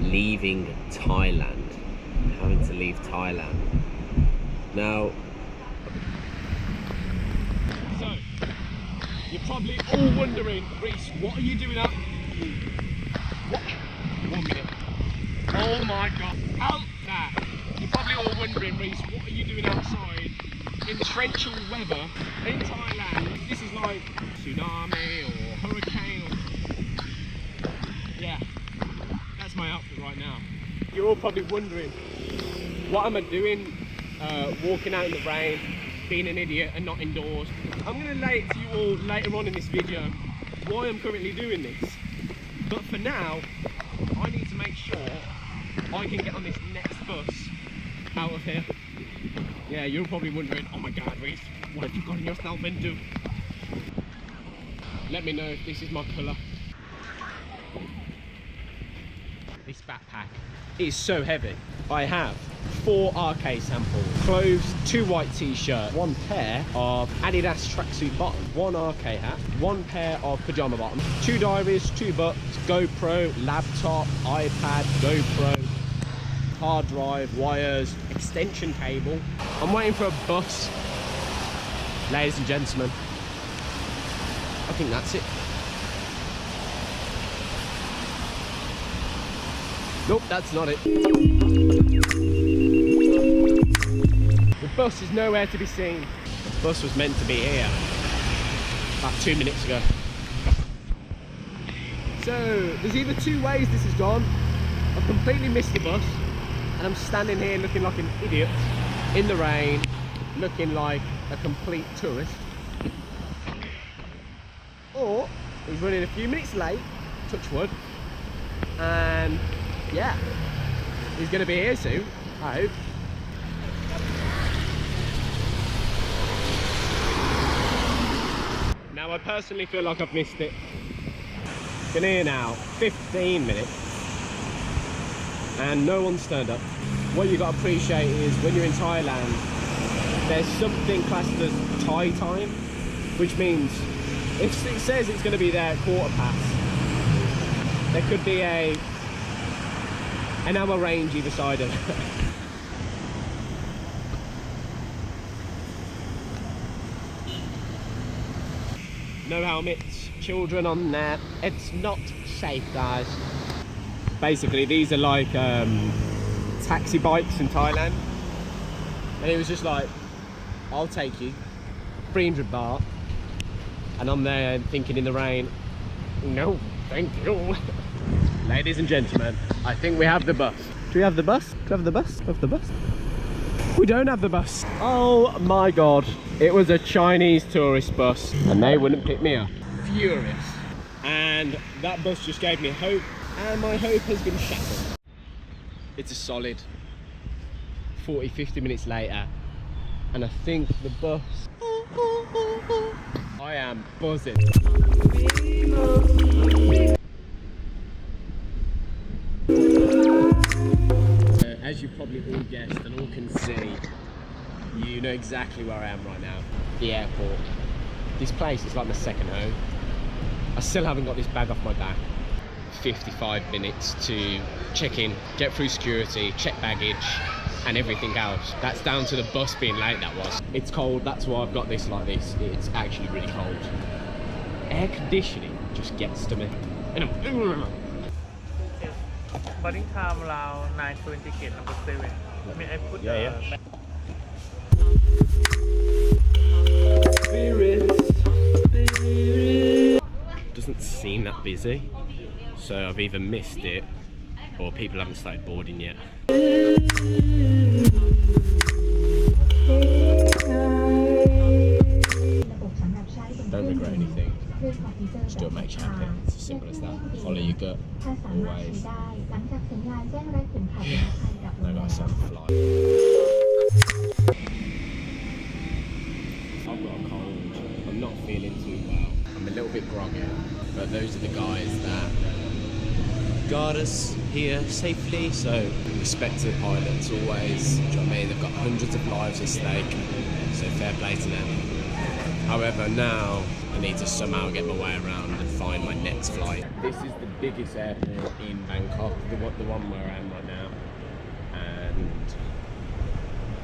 leaving Thailand. Having to leave Thailand. Now, so, you're probably all wondering, Reese, what are you doing out? What? 1 minute. Oh my god. Out there. You're probably all wondering, Reese, what are you doing outside in torrential weather in Thailand? This is like tsunami or hurricane or... Yeah, that's my outfit right now. You're all probably wondering, what am I doing walking out in the rain, being an idiot and not indoors? I'm going to lay it to you all later on in this video why I'm currently doing this. But for now, I need to make sure I can get on this next bus out of here. Yeah, you're probably wondering, oh my god, Reese, what have you gotten yourself into? Let me know if this is my colour. This backpack is so heavy. I have 4 ARKAY samples, clothes, 2 white t-shirts, 1 pair of Adidas tracksuit bottoms, 1 ARKAY hat, 1 pair of pyjama bottoms, 2 diaries, 2 books, GoPro, laptop, iPad, GoPro, hard drive, wires, extension cable. I'm waiting for a bus. Ladies and gentlemen, I think that's it. Nope, that's not it. The bus is nowhere to be seen. The bus was meant to be here about 2 minutes ago. So, there's either 2 ways this has gone. I've completely missed the bus and I'm standing here looking like an idiot in the rain, looking like a complete tourist. Or, he's running a few minutes late, touch wood, and yeah, he's going to be here soon, I hope. Now I personally feel like I've missed it. Been here now 15 minutes and no one's turned up. What you got to appreciate is when you're in Thailand, there's something classed as Thai time, which means if it says it's going to be there at 1/4 past, there could be an hour range either side of it. No helmets, children on there. It's not safe, guys. Basically, these are like taxi bikes in Thailand. And it was just like, I'll take you, 300 baht. And I'm there thinking in the rain, no, thank you. Ladies and gentlemen, I think we have the bus. Do we have the bus? Do we have the bus? Do we have the bus? We don't have the bus. Oh my god. It was a Chinese tourist bus and they wouldn't pick me up. Furious. And that bus just gave me hope and my hope has been shattered. It's a solid 40-50 minutes later and I think the bus... I am buzzing. As you probably all guessed and all can see, you know exactly where I am right now. The airport. This place is like my second home. I still haven't got this bag off my back. 55 minutes to check in, get through security, check baggage and everything else. That's down to the bus being late, that was. It's cold, that's why I've got this like this. It's actually really cold. Air conditioning just gets to me. Boarding time around 9:20, gate number 7. I mean, I put Yeah. Doesn't seem that busy, so I've either missed it or people haven't started boarding yet. Don't regret anything. Just do what makes you happy. It's as simple as that. Follow your gut, always. No guys sound fly. I've got a cold. I'm not feeling too well. I'm a little bit groggy, but those are the guys that got us here safely, so respect to the pilots always. Do you know what I mean? They've got hundreds of lives at stake, so fair play to them. However, now I need to somehow get my way around. find my next flight. This is the biggest airport in Bangkok, the one where I am right now, and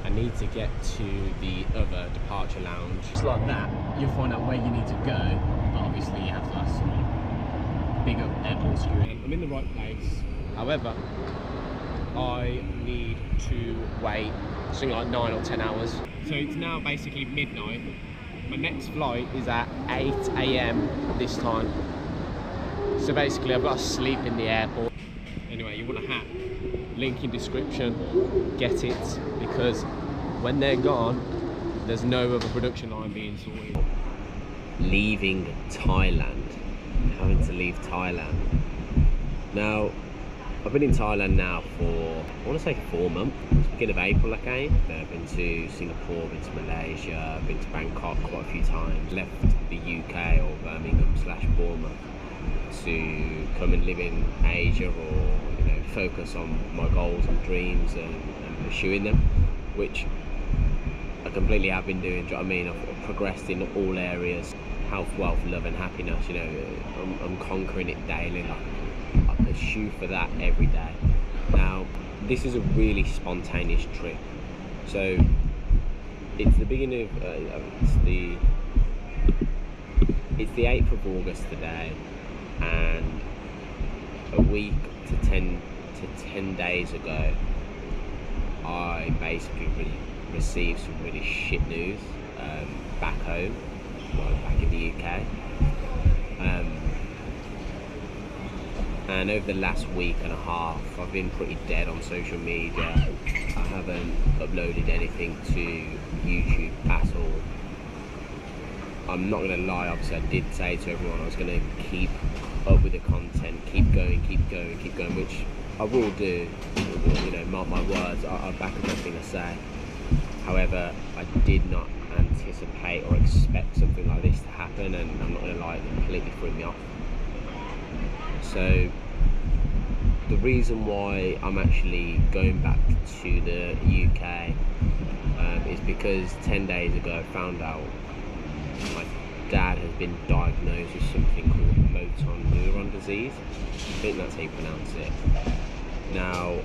I need to get to the other departure lounge. Just like that, you'll find out where you need to go, but obviously you have to ask some bigger airport security. I'm in the right place, however, I need to wait something like 9 or 10 hours. So it's now basically midnight. My next flight is at 8 AM this time. So basically I've got to sleep in the airport. Anyway, you want a hat, link in description, get it, because when they're gone, there's no other production line being sorted. Leaving Thailand, having to leave Thailand. Now, I've been in Thailand now for, I want to say 4 months. It's the beginning of April I came. I've been to Singapore, been to Malaysia, been to Bangkok quite a few times. Left the UK or Birmingham/Bournemouth to come and live in Asia, or focus on my goals and dreams and pursuing them, which I completely have been doing. Do you know what I mean? I've progressed in all areas: health, wealth, love and happiness. I'm conquering it daily. I pursue for that every day. Now, this is a really spontaneous trip. So it's the beginning of it's the 8th of August today, and a week to 10 days ago, I basically received some really shit news back home, back in the UK. And over the last week and a half, I've been pretty dead on social media. I haven't uploaded anything to YouTube at all. I'm not going to lie, obviously I did say to everyone I was going to keep up with the content, keep going, which I will do. Mark my words, I'll back up everything I say. However, I did not anticipate or expect something like this to happen, and I'm not going to lie, it completely threw me off. So the reason why I'm actually going back to the UK is because 10 days ago I found out my dad has been diagnosed with something called motor neuron disease. I think that's how you pronounce it. Now,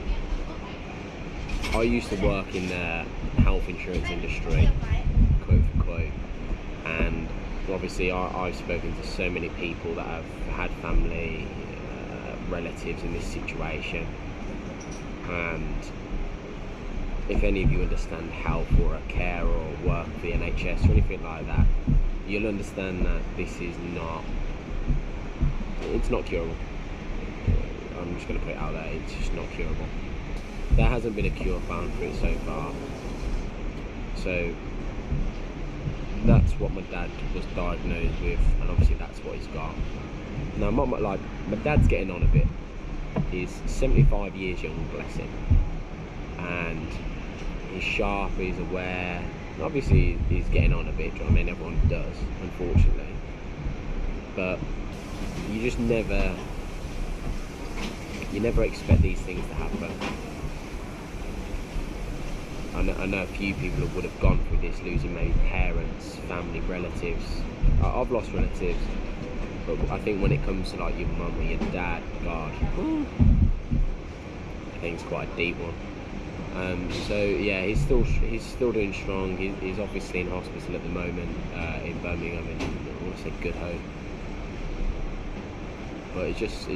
I used to work in the health insurance industry, quote for quote, and obviously I've spoken to so many people that have had family, relatives in this situation, and if any of you understand health or a care or work for the NHS or anything like that, you'll understand that this is it's not curable. I'm just going to put it out there, it's just not curable. There hasn't been a cure found for it so far. So that's what my dad was diagnosed with, and obviously that's what he's got. Now, my dad's getting on a bit. He's 75 years young, bless him, and he's sharp, he's aware. Obviously he's getting on a bit, I mean, everyone does, unfortunately, but you just never expect these things to happen. I know a few people would have gone through this, losing maybe parents, family, relatives. I've lost relatives, but I think when it comes to like your mum or your dad, God, I think it's quite a deep one. So yeah, he's still doing strong. He's obviously in hospital at the moment in Birmingham, and I want to say Good Hope. But it just sucks.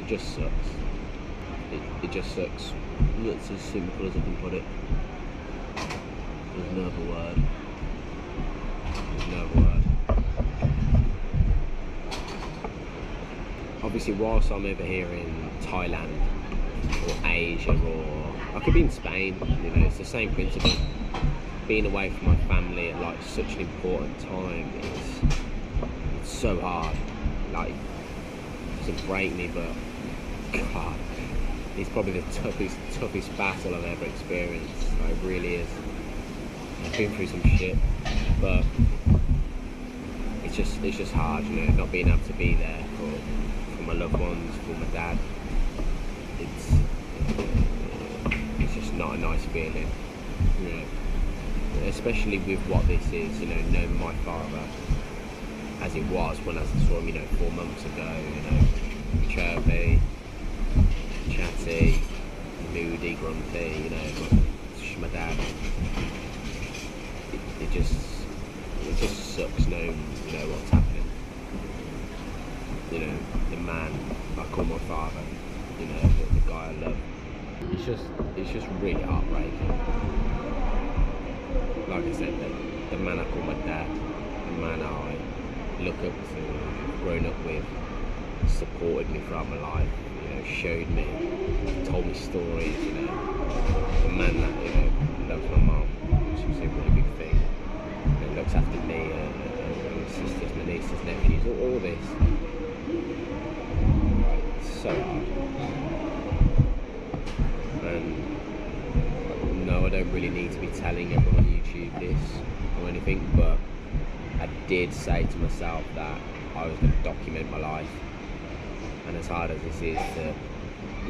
It just sucks. It's as simple as I can put it. There's no other word. Obviously, whilst I'm over here in Thailand or Asia, or I could be in Spain, it's the same principle. Being away from my family at like such an important time, it's so hard. Like, it doesn't break me, but God, it's probably the toughest battle I've ever experienced. Like, it really is. I've been through some shit, but it's just hard, not being able to be there for my loved ones, for my dad. It's just not a nice feeling, especially with what this is, knowing my father. as it was when I saw him, 4 months ago. Chirpy, chatty, moody, grumpy. My dad. It just sucks knowing what's happening. The man I call my father. The guy I love. It's just really heartbreaking. Like I said, the man I call my dad, the man I look up to, grown up with, supported me throughout my life, showed me, told me stories, the man that loves my mum, which is a really big thing, looks after me, my sisters, my nieces, nephews, all this. It's so hard. And no, I don't really need to be telling everyone on YouTube this or anything, but I did say to myself that I was going to document my life. And as hard as this is to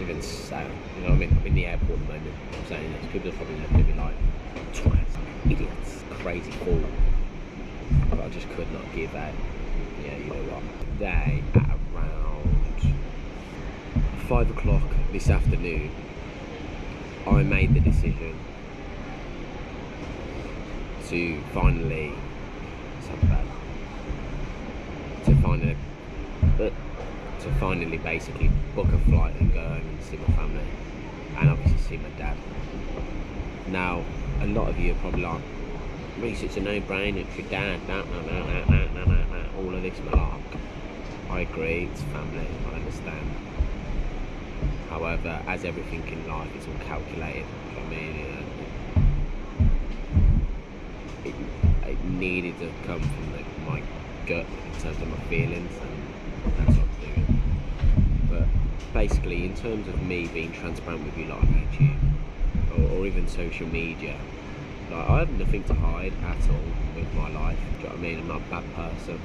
even say, I'm in the airport at the moment, I'm saying this, people are probably looking at me like, twats, idiots, crazy fool. But I just could not give out. Yeah, you know what? Today, at around 5 o'clock this afternoon, I made the decision to finally, to finally basically book a flight and go home and see my family, and obviously see my dad. Now, a lot of you are probably like, Reece, it's a no-brainer, it's your dad, all of this malark. I agree, it's family, I understand. However, as everything in life, it's all calculated. It needed to come from my gut in terms of my feelings, and that's what I'm doing. But basically, in terms of me being transparent with you like on YouTube or even social media, like, I have nothing to hide at all with my life. Do you know what I mean? I'm not a bad person.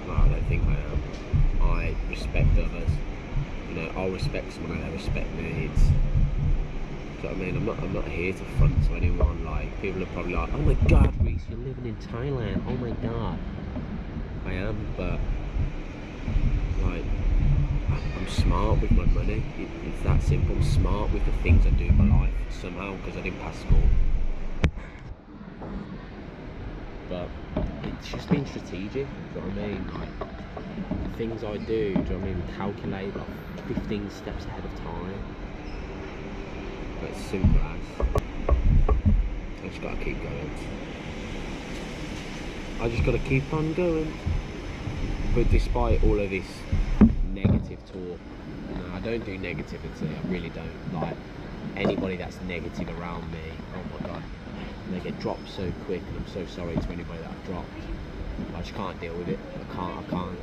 No, I don't think I am. I respect others. I'll respect someone and they respect me. Do you know what I mean? I'm not here to front to anyone. Like, people are probably like, oh my god, Reece, you're living in Thailand. Oh my god. I am, but like, I'm smart with my money. It's that simple. I'm smart with the things I do in my life somehow, because I didn't pass school. But it's just being strategic. Do you know what I mean? Like, the things I do. Do you know what I mean? Calculate like 15 steps ahead of time. But it's simple as. I just gotta keep going. I just gotta keep on going. But despite all of this negative talk, I don't do negativity, I really don't. Like, anybody that's negative around me, oh my god, they get dropped so quick, and I'm so sorry to anybody that I've dropped. I just can't deal with it. I can't.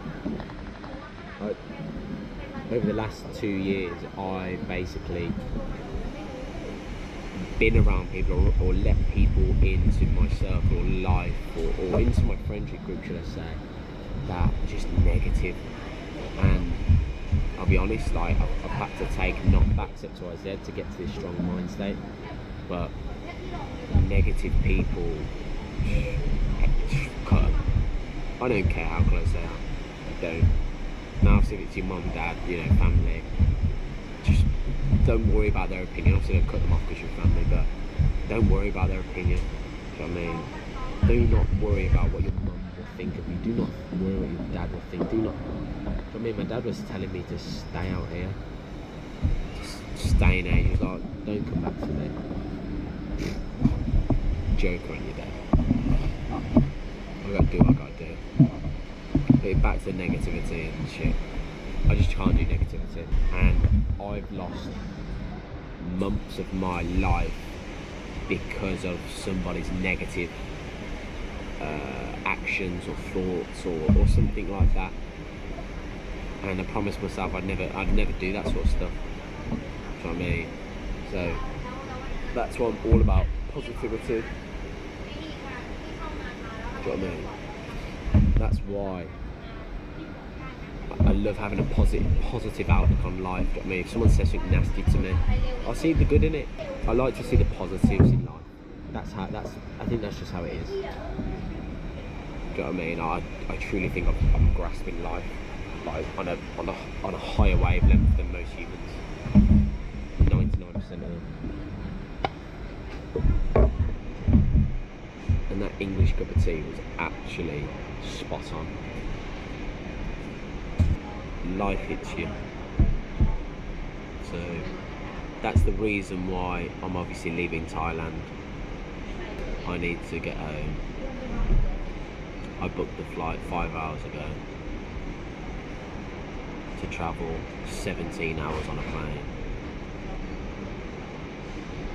Over the last 2 years, I basically been around people or let people into my circle of life or into my friendship group, should I say, that are just negative. And I'll be honest, like, I've had to take knockbacks X, Y, Z to get to this strong mind state. But negative people, cut them. I don't care how close they are. I don't. Now, if it's your mum, dad, family, just don't worry about their opinion. Obviously, don't cut them off because you're family, but don't worry about their opinion. Do you know what I mean? Do not worry about what your mum will think of you. Do not worry what your dad will think. Do not. I mean, my dad was telling me to stay out here. Just stay in here. He was like, don't come back to me. Joker on your dad. I gotta do what I gotta do. But back to negativity and shit. I just can't do negativity. And I've lost months of my life because of somebody's negative actions or thoughts or something like that. And I promised myself I'd never do that sort of stuff. Do you know what I mean? So that's what I'm all about. Positivity. Do you know what I mean? That's why I love having a positive outlook on life. Do you know what I mean? If someone says something nasty to me, I see the good in it. I like to see the positives in life. I think that's just how it is. Do you know what I mean? I truly think I'm grasping life like on a higher wavelength than most humans. 99% of them. And that English cup of tea was actually spot on. Life hits you. So that's the reason why I'm obviously leaving Thailand. I need to get home. I booked the flight 5 hours ago to travel 17 hours on a plane.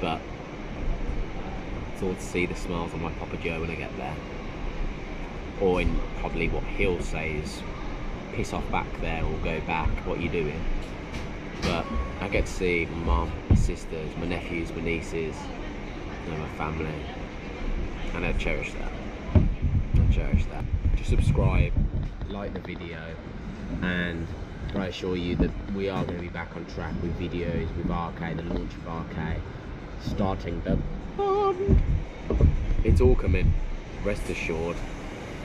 But I thought to see the smiles on my Papa Joe when I get there. Or in probably what he'll say is, piss off back there or go back, what are you doing? But I get to see my mum, my sisters, my nephews, my nieces, you know, my family, and I cherish that. I cherish that. Just subscribe, like the video, and I assure you that we are going to be back on track with videos, with ARKAY, the launch of ARKAY, starting the fun. It's all coming, rest assured.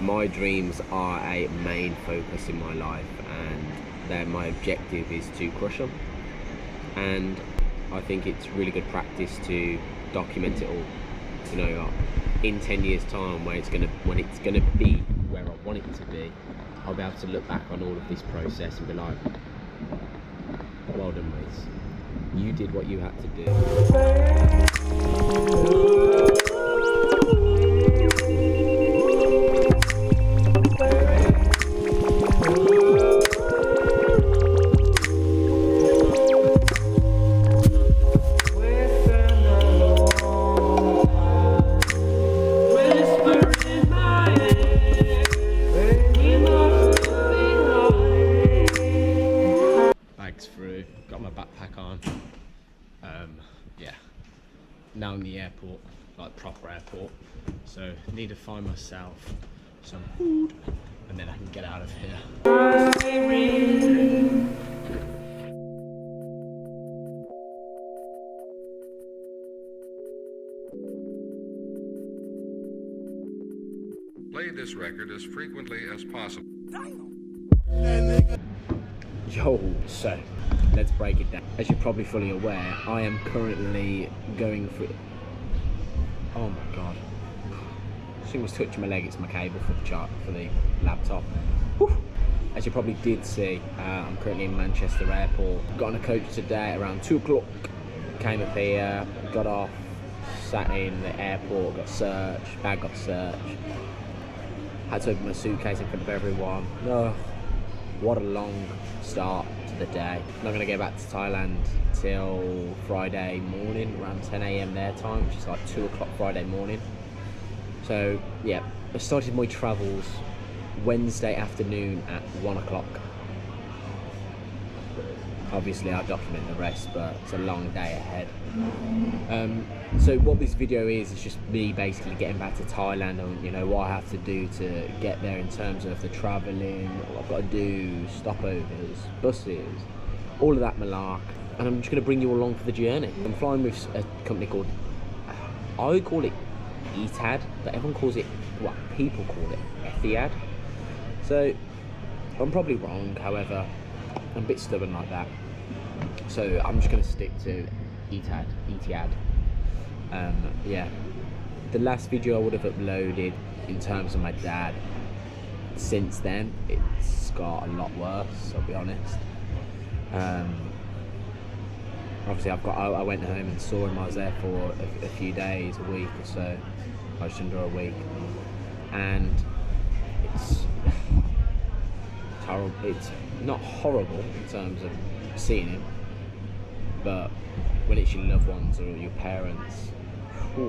My dreams are a main focus in my life, and then my objective is to crush them. And I think it's really good practice to document it all. You know, in 10 years' time, when it's gonna be where I want it to be, I'll be able to look back on all of this process and be like, well done, Reese. You did what you had to do. Through, got my backpack on. Yeah, now in the airport, like proper airport, so need to find myself some food and then I can get out of here. Play this record as frequently as possible. Yo, so let's break it down. As you're probably fully aware, I am currently going for. Oh my god! As soon as I was touching my leg, it's my cable for the laptop. Whew. As you probably did see, I'm currently in Manchester Airport. Got on a coach today around 2 o'clock. Came up here, got off, sat in the airport, got searched, bag got searched. Had to open my suitcase in front of everyone. Oh, what a long start to the day. Not going to go back to Thailand till Friday morning, around 10 AM their time, which is like 2 o'clock Friday morning. So yeah, I started my travels Wednesday afternoon at 1 o'clock. Obviously I'll document the rest, but it's a long day ahead. So what this video is just me basically getting back to Thailand and, you know, what I have to do to get there in terms of the travelling, what I've got to do, stopovers, buses, all of that malark. And I'm just going to bring you along for the journey. I'm flying with a company called, I would call it Etihad, but everyone calls it, well, people call it Etihad. So I'm probably wrong, however, I'm a bit stubborn like that. So I'm just going to stick to Etihad. Yeah, the last video I would have uploaded in terms of my dad, since then it's got a lot worse, I'll be honest. Obviously I went home and saw him. I was there for a few days, a week or so, just under a week, and it's horrible. It's not horrible in terms of seeing him, but when it's your loved ones or your parents, do you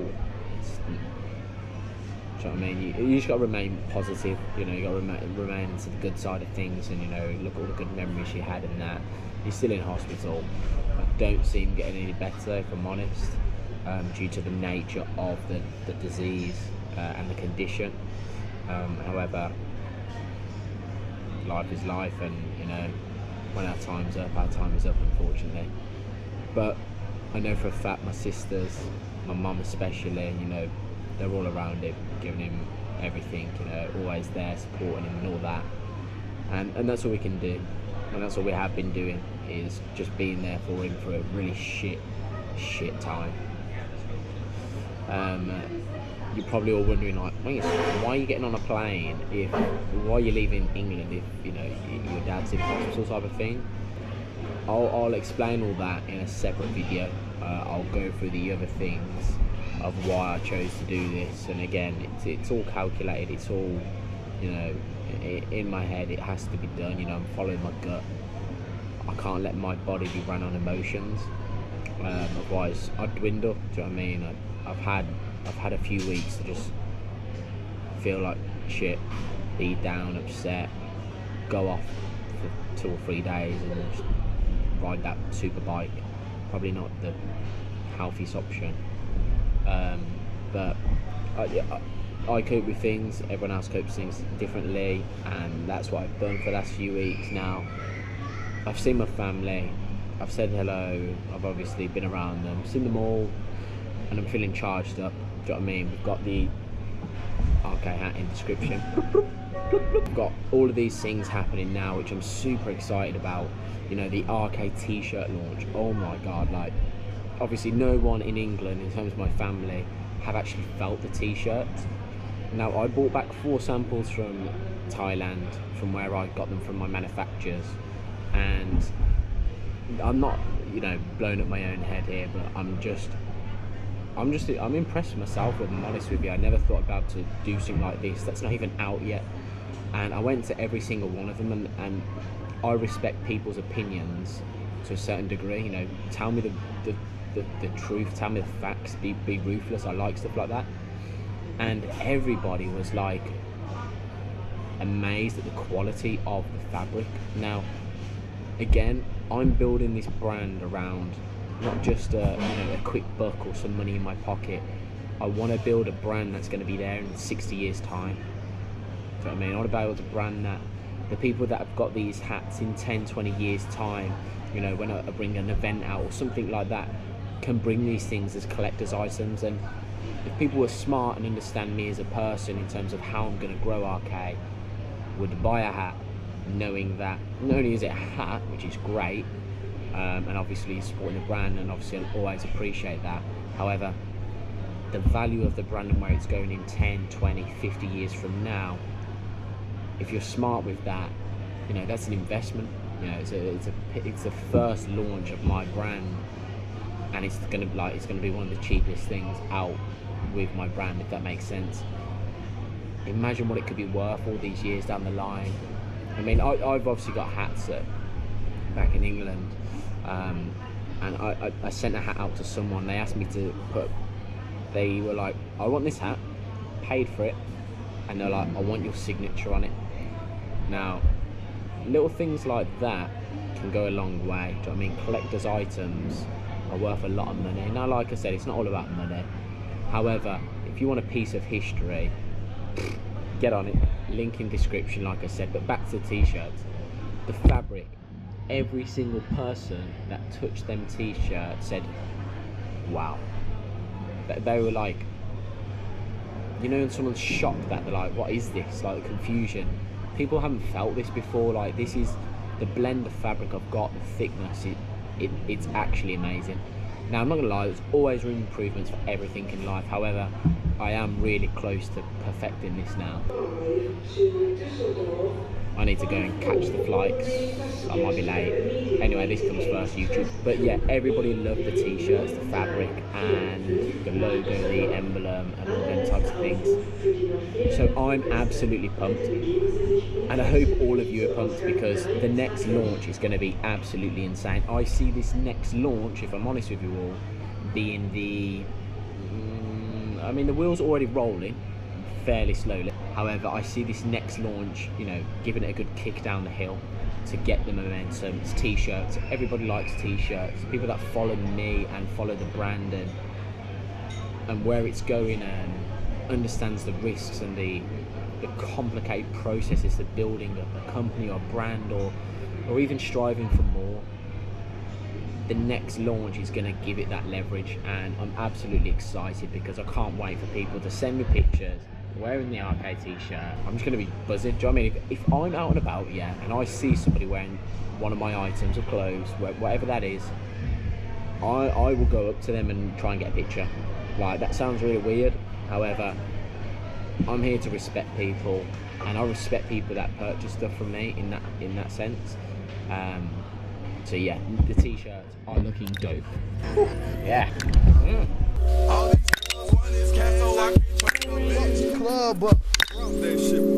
know what I mean? You just got to remain positive, you know, you got to remain to the good side of things, and, you know, look at all the good memories you had in that. He's still in hospital. I don't see him getting any better, if I'm honest, due to the nature of the disease and the condition. However, life is life, and, you know, when our time's up, our time is up, unfortunately. But I know for a fact my sisters, my mum especially, you know, they're all around him, giving him everything, you know, always there supporting him and all that. And that's all we can do, and that's all we have been doing, is just being there for him for a really shit time. You're probably all wondering, like, why are you getting on a plane, why are you leaving England if, you know, your dad's in hospital, type of thing. I'll explain all that in a separate video. I'll go through the other things of why I chose to do this, and again, it's all calculated, it's all, you know, in my head. It has to be done, you know. I'm following my gut. I can't let my body be run on emotions, otherwise I'd dwindle. Do you know what I mean? I've had a few weeks to just feel like shit, be down, upset, go off for 2 or 3 days and just ride that super bike. Probably not the healthiest option, but I cope with things, everyone else copes with things differently, and that's what I've done for the last few weeks now. I've seen my family, I've said hello, I've obviously been around them, seen them all, and I'm feeling charged up. Do you know what I mean? We've got the ARKAY hat in description. We've got all of these things happening now, which I'm super excited about. You know, the ARKAY t-shirt launch, oh my god, like, obviously no one in England, in terms of my family, have actually felt the t-shirts. Now, I bought back 4 samples from Thailand, from where I got them from my manufacturers, and I'm not, you know, blowing up my own head here, but I'm impressed with myself, if I'm honest with you. I never thought I'd be able to do something like this that's not even out yet, and I went to every single one of them, and I respect people's opinions to a certain degree. You know, tell me the truth, tell me the facts, be ruthless. I like stuff like that. And everybody was like amazed at the quality of the fabric. Now, again, I'm building this brand around not just a quick buck or some money in my pocket. I want to build a brand that's going to be there in 60 years time. Do you know what I mean? I want to be able to brand that the people that have got these hats in 10-20 years time, you know, when I bring an event out or something like that, can bring these things as collector's items. And if people were smart and understand me as a person in terms of how I'm going to grow ARKAY, would buy a hat knowing that not only is it a hat, which is great, and obviously supporting the brand, and obviously I'll always appreciate that. However, the value of the brand and where it's going in 10, 20, 50 years from now, if you're smart with that, you know, that's an investment. You know, it's the first launch of my brand, and it's gonna be one of the cheapest things out with my brand, if that makes sense. Imagine what it could be worth all these years down the line. I mean, I've obviously got hats back in England, and I sent a hat out to someone. They asked me to they were like, I want this hat, paid for it, and they're like, I want your signature on it. Now, little things like that can go a long way. Do you know what I mean? Collector's items are worth a lot of money. Now, like I said, it's not all about money. However, if you want a piece of history, get on it. Link in description, like I said. But back to the t-shirts, the fabric. Every single person that touched them t-shirts said, wow. They were like, you know, when someone's shocked that, they're like, what is this? Like, the confusion. People haven't felt this before. Like, this is the blend of fabric I've got, the thickness, it's actually amazing. Now, I'm not gonna lie, there's always room for improvements for everything in life. However, I am really close to perfecting this now. I need to go and catch the flights. I might be late. Anyway, this comes first, YouTube. But yeah, everybody loved the t-shirts, the fabric, and the logo, the emblem, and all them types of things. So I'm absolutely pumped. And I hope all of you are pumped, because the next launch is going to be absolutely insane. I see this next launch, if I'm honest with you all, being I mean, the wheel's already rolling fairly slowly. However, I see this next launch, you know, giving it a good kick down the hill to get the momentum. It's t-shirts. Everybody likes t-shirts. People that follow me and follow the brand and where it's going and understands the risks and the complicated processes to building a company or brand, or even striving for more. The next launch is going to give it that leverage, and I'm absolutely excited because I can't wait for people to send me pictures wearing the ARKAY t-shirt, I'm just going to be buzzing. Do you know what I mean? If I'm out and about, yeah, and I see somebody wearing one of my items of clothes, whatever that is, I will go up to them and try and get a picture. Like, that sounds really weird. However, I'm here to respect people, and I respect people that purchase stuff from me in that sense. So yeah, the t-shirts are looking dope. Yeah. All these want is cash, so I can't trust the club, but that shit.